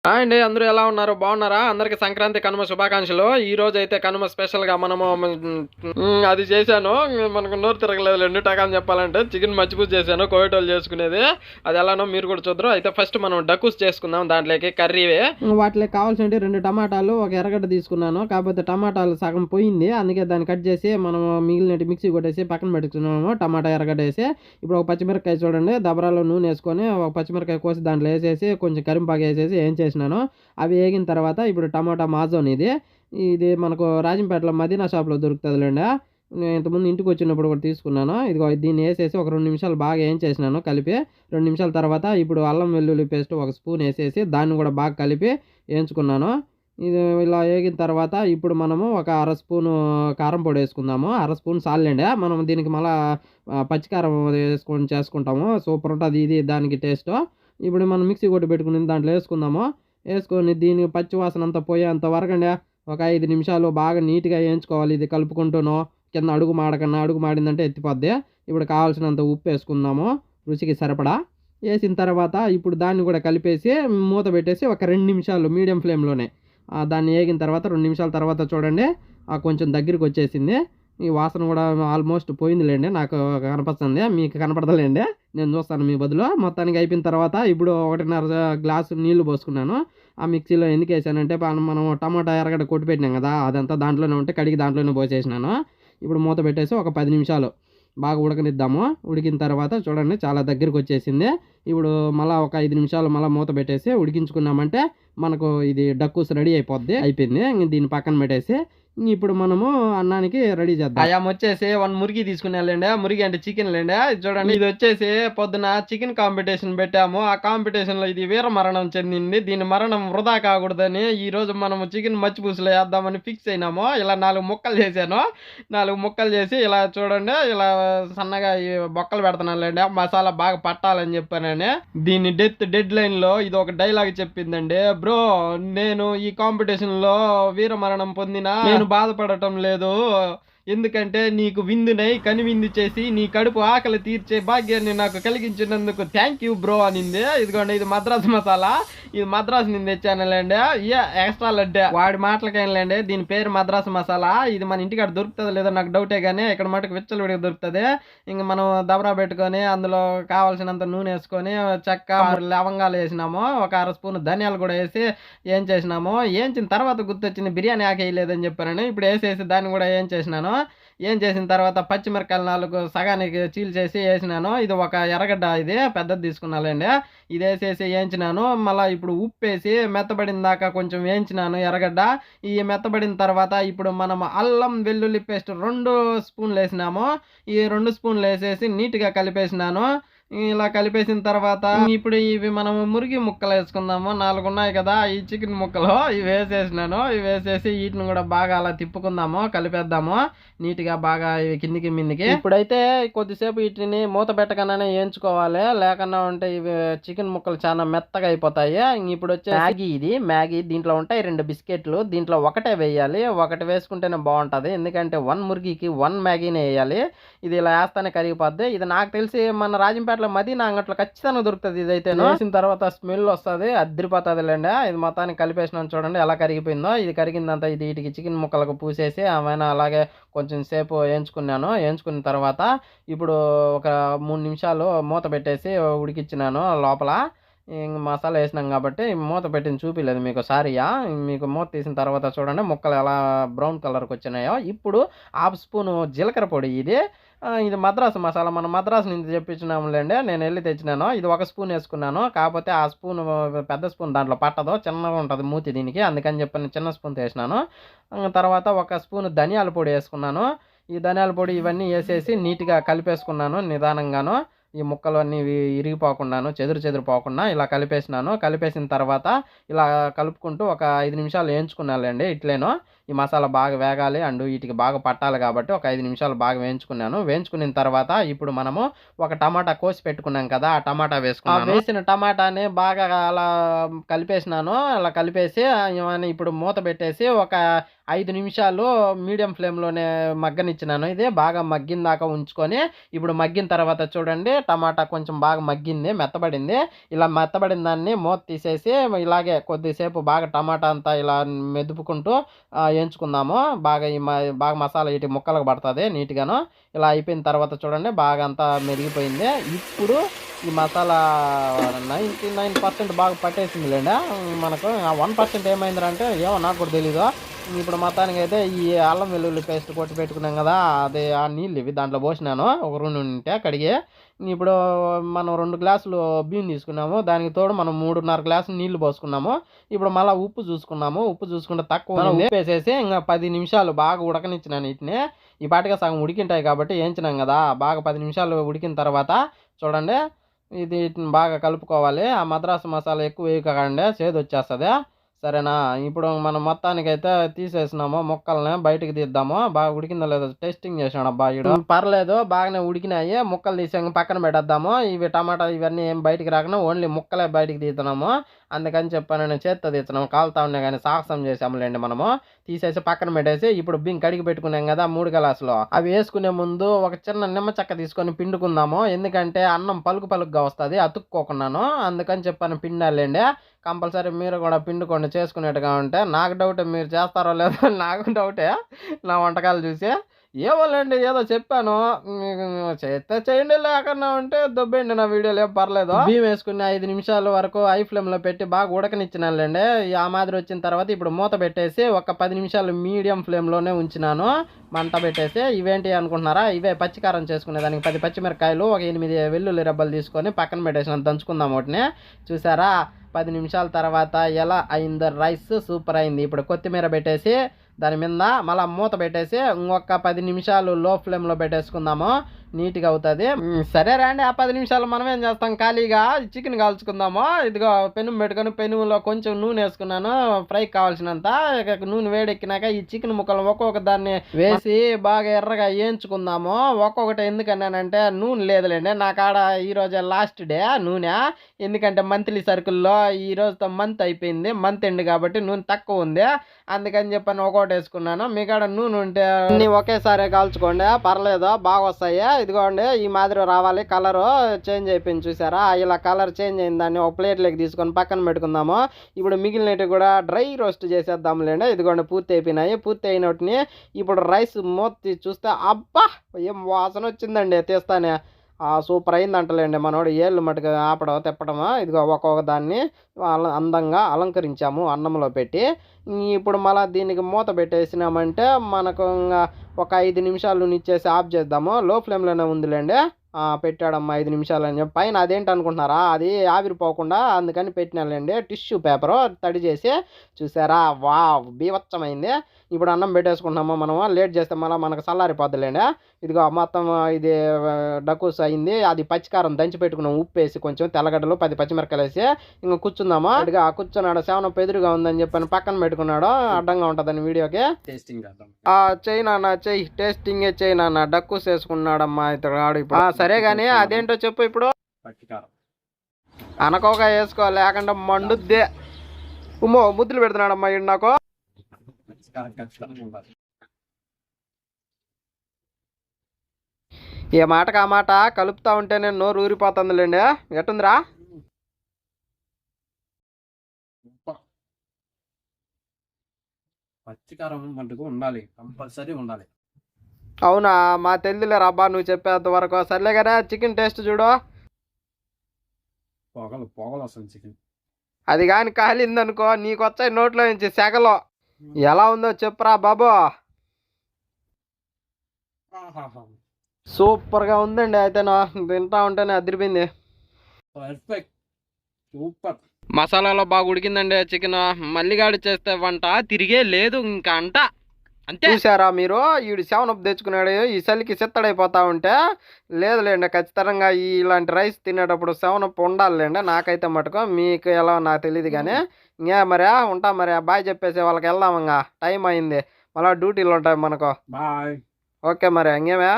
Hi అండి. అందరూ ఎలా ఉన్నారు? బాగున్నారా? అందరికి సంక్రాంతి, కనుమ శుభాకాంక్షలు. ఈ రోజైతే కనుమ స్పెషల్‌గా మనము అది చేశాను. మనకు నోరు తిరగలేదులెండి టకాని చెప్పాలంటే. చికెన్ మచ్చిపూసి చేశాను. కోయేటోళ్ళు చేసుకునేది. అది ఎలానో మీరు కూడా చూద్దురు. అయితే ఫస్ట్ మనం డక్కూస్ చేసుకుందాం. దాంట్లోకి కర్రీవే. వాటికి కావాల్సినవి 2 టమాటాలు, ఒక ఎర్రగడ్డ తీసుకున్నాను. కాకపోతే టమాటాలు సగం పోయింది. అందుకే దాన్ని కట్ చేసి మనం మిగిలినట్టు మిక్సీ కొట్టేసి పక్కన పెట్టుకున్నాము. టమాటా, ఎర్రగడ్డ వేసి ఇప్పుడు ఒక పచ్చిమిరపకాయ చూడండి దబరాలో నూనె వేసుకొని ఒక పచ్చిమిరపకాయ కోసి దాంట్లో వేసేసి కొంచెం కరింపాకు వేసేసి ఏం చేసినాను. అవి వేగిన తర్వాత ఇప్పుడు టమాటా మాజోన్ ఇది మనకు రాజంపేటలో మదీనా షాప్లో దొరుకుతుందిలేండి. నేను ఇంతకుముందు ఇంటికి వచ్చినప్పుడు కూడా తీసుకున్నాను. ఇదిగో దీన్ని వేసేసి ఒక 2 నిమిషాలు బాగా ఏం చేసినాను కలిపి 2 నిమిషాల తర్వాత ఇప్పుడు అల్లం వెల్లుల్లి పేస్ట్ ఒక స్పూన్ వేసేసి దాన్ని కూడా బాగా కలిపి వేయించుకున్నాను. ఇది ఇలా వేగిన తర్వాత ఇప్పుడు మనము ఒక అర స్పూను కారం పొడి వేసుకుందాము. అర స్పూన్ సాల్లేండి. మనం దీనికి మళ్ళా పచ్చికారం వేసుకొని చేసుకుంటాము. సూపర్ ఉంటుంది ఇది దానికి టేస్ట్. ఇప్పుడు మనం మిక్సీ కొట్టి పెట్టుకుని దాంట్లో వేసుకుందాము. వేసుకొని దీని పచ్చి వాసన అంతా పోయేంత వరకండి ఒక 5 నిమిషాలు బాగా నీట్గా వేయించుకోవాలి. ఇది కలుపుకుంటూను కింద అడుగు మాడకన్నా, అడుగు మాడిందంటే ఎత్తిపోద్ది. ఇప్పుడు కావాల్సినంత ఉప్పు వేసుకుందాము రుచికి సరిపడా. వేసిన తర్వాత ఇప్పుడు దాన్ని కూడా కలిపేసి మూత పెట్టేసి ఒక 2 నిమిషాలు మీడియం ఫ్లేమ్లోనే దాన్ని వేగిన తర్వాత 2 నిమిషాల తర్వాత చూడండి కొంచెం దగ్గరికి వచ్చేసింది. ఈ వాసన కూడా ఆల్మోస్ట్ పోయిందిలేండి. నాకు కనపడుతుంది, మీకు కనపడదులేండి. నేను చూస్తాను మీ బదులు. మొత్తానికి అయిపోయిన తర్వాత ఇప్పుడు 1.5 గ్లాసు నీళ్లు పోసుకున్నాను. ఆ మిక్సీలో ఎందుకు వేసానంటే మనం టమాటా ఎర్రగడ్డ కొట్టి పెట్టినాం కదా, అదంతా దాంట్లోనే ఉంటే కడిగి దాంట్లోనే పోసేసినాను. ఇప్పుడు మూత పెట్టేసి ఒక 10 నిమిషాలు బాగా ఉడకనిద్దాము. ఉడికిన తర్వాత చూడండి చాలా దగ్గరికి వచ్చేసింది. ఇప్పుడు మళ్ళీ ఒక 5 నిమిషాలు మళ్ళీ మూత పెట్టేసి ఉడికించుకున్నామంటే మనకు ఇది డక్కూస్ రెడీ అయిపోద్ది. అయిపోయింది. దీన్ని పక్కన పెట్టేసి ఇప్పుడు మనము అన్నానికి రెడీ చేద్దాం. అయ్యాం వచ్చేసి 1 మురిగి తీసుకునేళ్ళండి. మురిగి అంటే చికెన్ లేండి. చూడండి ఇది వచ్చేసి పొద్దున చికెన్ కాంపిటీషన్ పెట్టాము. ఆ కాంపిటీషన్ లో ఇది వీర మరణం చెందింది. దీని మరణం వృధా కాకూడదని ఈ రోజు మనము చికెన్ మచ్చిపూసలో వేద్దామని ఫిక్స్ అయినాము. ఇలా 4 ముక్కలు చేశాను. 4 ముక్కలు చేసి ఇలా చూడండి ఇలా సన్నగా ఈ బొక్కలు పెడుతున్నానులేండి. మసాలా బాగా పట్టాలని చెప్పానని. దీని డెడ్ లైన్ లో ఇది ఒక డైలాగ్ చెప్పిందండి. బ్రో నేను ఈ కాంపిటీషన్ లో వీర మరణం పొందిన నేను బాధపడటం లేదు. ఎందుకంటే నీకు విందునై కనువిందు చేసి నీ కడుపు ఆకలి తీర్చే భాగ్యాన్ని నాకు కలిగించినందుకు థ్యాంక్ యూ బ్రో అనింది. ఇదిగోండి ఇది మద్రాసు మసాలా. ఇది మద్రాసు నుంచి తెచ్చానులేండి. ఎక్స్ట్రా లడ్డే వాడి మాటలకైనాలేండి. దీని పేరు మద్రాసు మసాలా. ఇది మన ఇంటికాడ దొరుకుతుందో లేదో నాకు డౌటే కానీ ఇక్కడ మటుకు విచ్చలవిడిగా దొరుకుతుంది. ఇంక మనం దబరా పెట్టుకొని అందులో కావాల్సినంత నూనె వేసుకొని చెక్క 6 లవంగాలు వేసినాము. ఒక అర స్పూన్ ధనియాలు కూడా వేసి ఏం చేసినాము. ఏంచిన తర్వాత గుర్తొచ్చింది బిర్యానీ ఆకు వేయలేదని చెప్పాను. ఇప్పుడు వేసేసి దాన్ని కూడా ఏం చేసినాను. ఏం చేసిన తర్వాత పచ్చిమిరకాయలు 4 సగానికి చీల్చేసి వేసినాను. ఇది ఒక ఎర్రగడ్డ ఇది పెద్దది తీసుకున్నాలేండి. ఇది వేసేసి వేయించినాను. మళ్ళీ ఇప్పుడు ఉప్పు వేసి మెత్తబడిన దాకా కొంచెం వేయించినాను ఎర్రగడ్డ. ఈ మెత్తబడిన తర్వాత ఇప్పుడు మనం అల్లం వెల్లుల్లి పేస్ట్ 2 స్పూన్లు వేసినాము. ఈ 2 స్పూన్లు వేసేసి నీట్గా కలిపేసినాను. ఇలా కలిపేసిన తర్వాత ఇప్పుడు ఇవి మనం మురిగి ముక్కలు వేసుకుందాము. 4 ఉన్నాయి కదా ఈ చికెన్ ముక్కలు ఇవి వేసేసినాను. ఇవి వేసేసి వీటిని కూడా బాగా అలా తిప్పుకుందాము, కలిపేద్దాము నీట్గా బాగా ఇవి కిందికి మిందికి. ఇప్పుడైతే కొద్దిసేపు వీటిని మూత పెట్టగానే వేయించుకోవాలి, లేకన్నా ఉంటే ఇవి చికెన్ ముక్కలు చాలా మెత్తగా అయిపోతాయి. ఇప్పుడు వచ్చే మ్యాగీ దీంట్లో ఉంటాయి 2 బిస్కెట్లు. దీంట్లో ఒకటే వేయాలి, ఒకటి వేసుకుంటేనే బాగుంటుంది. ఎందుకంటే 1 మురిగికి 1 మ్యాగీనే వేయాలి. ఇది ఇలా వేస్తానే కరిగిపోద్ది. ఇది నాకు తెలిసి మన రాజంపేటలో మదీనా అంగట్లో ఖచ్చితంగా దొరుకుతుంది. ఇదైతే వేసిన తర్వాత స్మెల్ వస్తుంది, అద్దరిపోతుంది లేండి. ఇది మొత్తానికి కలిపేసినాను చూడండి ఎలా కరిగిపోయిందో. ఇది కరిగిందంతా ఇది వీటికి చికెన్ ముక్కలకు పూసేసి ఆమెను అలాగే కొంచెం సేపు వేయించుకున్నాను. వేయించుకున్న తర్వాత ఇప్పుడు ఒక 3 నిమిషాలు మూత పెట్టేసి ఉడికిచ్చినాను లోపల. మసాలా వేసినాం కాబట్టి మూత పెట్టింది చూపిలేదు మీకు, సారీయా. మీకు మూత తీసిన తర్వాత చూడండి ముక్కలు ఎలా బ్రౌన్ కలర్కి వచ్చినాయో. ఇప్పుడు 1/2 స్పూను జీలకర్ర పొడి ఇది మద్రాసు మసాలా. మనం మద్రాసు నుంచి తెప్పించినాములేండి, నేను వెళ్ళి తెచ్చినాను. ఇది 1 స్పూన్ వేసుకున్నాను. కాకపోతే ఆ స్పూన్ పెద్ద స్పూన్ దాంట్లో పట్టదు, చిన్నగా ఉంటుంది మూతి దీనికి, అందుకని చెప్పి నేను చిన్న స్పూన్ వేసినాను. తర్వాత 1 స్పూన్ ధనియాల పొడి వేసుకున్నాను. ఈ ధనియాల పొడి ఇవన్నీ వేసేసి నీట్గా కలిపేసుకున్నాను నిదానంగాను. ఈ ముక్కలు అన్నీ ఇరిగిపోకుండాను చెదిరిపోకుండా ఇలా కలిపేసినాను. కలిపేసిన తర్వాత ఇలా కలుపుకుంటూ ఒక 5 నిమిషాలు వేయించుకున్నానులేండి. ఇట్లేను ఈ మసాలా బాగా వేగాలి అండ్ వీటికి బాగా పట్టాలి కాబట్టి ఒక 5 నిమిషాలు బాగా వేయించుకున్నాను. వేయించుకున్న తర్వాత ఇప్పుడు మనము ఒక టమాటా కోసి పెట్టుకున్నాం కదా, ఆ టమాటా వేసుకున్నాను. వేసిన టమాటాని బాగా అలా కలిపేసినాను. అలా కలిపేసి ఇప్పుడు మూత పెట్టేసి ఒక 5 నిమిషాలు మీడియం ఫ్లేమ్‌లోనే మగ్గనిచ్చినాను. ఇది బాగా మగ్గిన దాకా ఉంచుకొని, ఇప్పుడు మగ్గిన తర్వాత చూడండి టమాటా కొంచెం బాగా మగ్గింది, మెత్తబడింది. ఇలా మెత్తబడిన దాన్ని మూత తీసేసి ఇలాగే కొద్దిసేపు బాగా టమాటా అంతా ఇలా మెదుపుకుంటూ ఎంచుకుందాము. బాగా బాగా మసాలా ఇటు ముక్కలకు పడతది నీట్‌గాను. ఇలా అయిపోయిన తర్వాత చూడండి బాగా అంతా మెదిగిపోయింది. ఇప్పుడు ఈ మసాలా 99% బాగా పట్టేసిందిలెండి. మనకు ఆ 1% ఏమైందిరా అంటే ఏమో నాకు కూడా తెలీదు. ఇప్పుడు మొత్తానికైతే ఈ అల్లం వెల్లుల్లి పేస్ట్ కొట్టి పెట్టుకున్నాం కదా! అది ఆ నీళ్ళు ఇవి దాంట్లో పోసినాను. ఒక 2 ఉంటే కడిగి. ఇప్పుడు మనం 2 గ్లాసులు బియ్యం తీసుకున్నాము. దానికి తోడు మనం 3:30 గ్లాసులు నీళ్లు పోసుకున్నాము. ఇప్పుడు మళ్ళా ఉప్పు చూసుకున్నాము. ఉప్పు చూసుకుంటే తక్కువ ఉంది. ఉప్పేసేసి ఇంగ 10 నిమిషాలు బాగా ఉడకనిచ్చినాను ఈటిని. ఈ పాటిగా సగం ఉడికింటాయి కాబట్టి ఏంచినాం కదా! బాగా 10 నిమిషాలు ఉడికిన తర్వాత చూడండి ఇది ఈటిని బాగా కలుపుకోవాలి. ఆ మద్రాసు మసాలా ఎక్కువ వేయకండి చేదొచ్చేస్తది. సరేనా? ఇప్పుడు మనం మొత్తానికైతే తీసేసినాము ముక్కల్ని బయటికి తీద్దాము. బాగా ఉడికిందో లేదో టెస్టింగ్ చేసాడబ్బా ఈడు. పర్లేదు బాగానే ఉడికినాయి. ముక్కలు తీసి పక్కన పెట్టేద్దాము. ఇవి టమాటా ఇవన్నీ ఏం బయటికి రాకుండా ఓన్లీ ముక్కలే బయటికి తీస్తున్నాము. అందుకని చెప్పాను నేను చేత్తో తీస్తున్నాము. కాలుతా ఉన్నాయి కానీ సాహసం చేసాములేండి మనము. తీసేసి పక్కన పెట్టేసి ఇప్పుడు బియ్యం కడిగి పెట్టుకున్నాం కదా 3 గ్లాసులు. అవి వేసుకునే ముందు ఒక చిన్న నిమ్మ చెక్క తీసుకొని పిండుకుందాము. ఎందుకంటే అన్నం పలుకు పలుకుగా వస్తది అతుక్కోకుండాను. అందుకని చెప్పాను పిండాలేండి. కంపల్సరీ మీరు కూడా పిండుకోండి చేసుకునేట్టుగా ఉంటే. నాకు డౌటే మీరు చేస్తారో లేదో నాకు డౌటే నా వంటకాలు చూసి. ఏమోలేండి ఏదో చెప్పాను. చేస్తే చేయండి లేకన్నా ఉంటే దొబ్బేయండి నా వీడియోలు ఏం పర్లేదు. బియ్యం వేసుకుని 5 నిమిషాల వరకు హై ఫ్లేమ్‌లో పెట్టి బాగా ఉడకనిచ్చినానులేండి. ఆ మాదిరి వచ్చిన తర్వాత ఇప్పుడు మూత పెట్టేసి ఒక 10 నిమిషాలు మీడియం ఫ్లేమ్‌లోనే ఉంచినాను. మంట పెట్టేసి ఇవేంటి అనుకుంటున్నారా? ఇవే పచ్చికారం చేసుకునేదానికి 10 పచ్చిమిరపకాయలు, ఒక 8 వెల్లుల్లి రెబ్బలు తీసుకొని పక్కన పెట్టేసినాను దంచుకుందాం వాటిని. చూసారా? 10 నిమిషాల తర్వాత ఎలా అయిందో రైస్ సూపర్ అయింది. ఇప్పుడు కొత్తిమీర పెట్టేసి దాని మీద మళ్ళా మూత పెట్టేసి ఇంకొక 10 నిమిషాలు లో ఫ్లేమ్‌లో పెట్టేసుకుందాము. నీట్‌గా అవుతది. సరే రండి ఆ 10 నిమిషాలు మనం ఏం చేస్తాం ఖాళీగా చికెన్ కాల్చుకుందాము. ఇదిగో పెనం పెట్టుకొని పెనంలో కొంచెం నూనె వేసుకున్నాను. ఫ్రైకి కావాల్సినంత. ఇక నూనె వేడెక్కినాక ఈ చికెన్ ముక్కలు ఒక్కొక్క దాన్ని వేసి బాగా ఎర్రగా వేయించుకుందాము. ఒక్కొక్కటి ఎందుకన్నానంటే నూనె లేదులేండి నా కాడ ఈరోజు లాస్ట్ డే నూనె. ఎందుకంటే మంత్లీ సరుకుల్లో ఈ రోజుతో మంత్ అయిపోయింది. మంత్ ఎండ్ కాబట్టి నూనె తక్కువ ఉంది. అందుకని చెప్పని ఒక్కొక్కటి వేసుకున్నాను. మీ కాడ నూనె ఉంటే అన్ని ఒకేసారి కాల్చుకోండి పర్లేదు బాగా వస్తాయి. ఇదిగోండి ఈ మాదిరి రావాలి. కలరు చేంజ్ అయిపోయింది చూసారా? ఇలా కలర్ చేంజ్ అయిన దాన్ని ఒక ప్లేట్లోకి తీసుకొని పక్కన పెట్టుకుందాము. ఇప్పుడు మిగిలినవి కూడా డ్రై రోస్ట్ చేసేద్దాంలేండి. ఇదిగోండి పూర్తి అయిపోయినాయి. పూర్తి అయినటిని ఇప్పుడు రైస్ మూత తీసి చూస్తే అబ్బా ఏం వాసన వచ్చిందండి తీస్తానే. సూపర్ అయిందంటలేండి మనోడు ఏళ్ళు మటుకు ఆపడం తిప్పడమా. ఇదిగో ఒక్కొక్క దాన్ని అందంగా అలంకరించాము అన్నంలో పెట్టి. ఇప్పుడు మళ్ళీ దీనికి మూత పెట్టేసినామంటే మనకు ఒక 5 నిమిషాలు ఇచ్చేసి ఆఫ్ చేద్దాము. లో ఫ్లేమ్లోనే ఉందిలేండి. పెట్టాడమ్మా 5 నిమిషాలు అని చెప్పి. పైన అదేంటి అనుకుంటున్నారా? అది ఆవిరిపోకుండా అందుకని పెట్టినాలేండి. టిష్యూ పేపరు తడి చేసి. చూసారా? వావ్ బీభత్సమైంది. ఇప్పుడు అన్నం పెట్టేసుకుంటున్నాము మనము. లేట్ చేస్తే మళ్ళీ మనకు చల్లారిపోద్దులేండి. ఇదిగో మొత్తం ఇది డకూస్ అయింది. అది పచ్చికారం దంచి పెట్టుకున్నాం ఉప్పు వేసి కొంచెం తెల్లగడ్డలు 10 పచ్చిమిరపకాయలు వేసి ఇంకా కూర్చుందాము. అడిగా కూర్చున్నాడు. సెవెన్ ఎదురుగా ఉందని చెప్పని పక్కన పెట్టుకున్నాడు. అడ్డంగా ఉంటుందని వీడియోకి. టేస్టింగ్ చెయ్యి నాన్న చెయ్యి. టేస్టింగ్ చెయ్యి నాన్న. డక్కూస్ వేసుకున్నాడమ్మా ఇతడు ఇప్పుడు. సరే గానీ అదేంటో చెప్పు ఇప్పుడు. అనకోగా వేసుకో లేకుండా మండుద్దే. ఉమ్మో ముద్దులు పెడుతున్నాడమ్మా ఈడు నాకు. ఏ మాటకు ఆ మాట కలుపుతా ఉంటే నేను నోరు ఊరిపోతుందిలేండి. ఎట్టుందిరా? పచ్చికారం మటుకు ఉండాలి, కంపల్సరీ ఉండాలి. అవునా? మా తెలియలే రబ్బా నువ్వు చెప్పేంత వరకు. సర్లే కదా చికెన్ టేస్ట్ చూడు. పొగలు పొగలు వస్తుంది చికెన్. అది కానీ కాలిందనుకో నీకు వచ్చాయి నోట్లో నుంచి సెగలో. ఎలా ఉందో చెప్పురా బాబు. సూపర్గా ఉందండి. అయితే నా తింటా ఉంటేనే అదిరిపోయింది. Perfect super. మసాలాలో బాగా ఉడికిందండి చికెన్. మల్లిగాడి చేస్తే వంట తిరిగే లేదు ఇంకా అంట అంతే. చూసారా మీరు? ఈడు 7 తెచ్చుకున్నాడు. ఈ చలికి సిత్తడైపోతా ఉంటే లేదులేండి ఖచ్చితంగా ఇలాంటి రైస్ తినేటప్పుడు 7 ఉండాలిలేండి. నాకైతే మటుకు మీకు ఎలా నాకు తెలియదు కానీ. ఇంకే మరి ఉంటాం మరి. బాయ్ చెప్పేసి వాళ్ళకి వెళ్దాం. ఇంకా టైం అయింది. మళ్ళీ డ్యూటీలు ఉంటాయి మనకు. బాయ్. ఓకే మరి ఇంకేమే.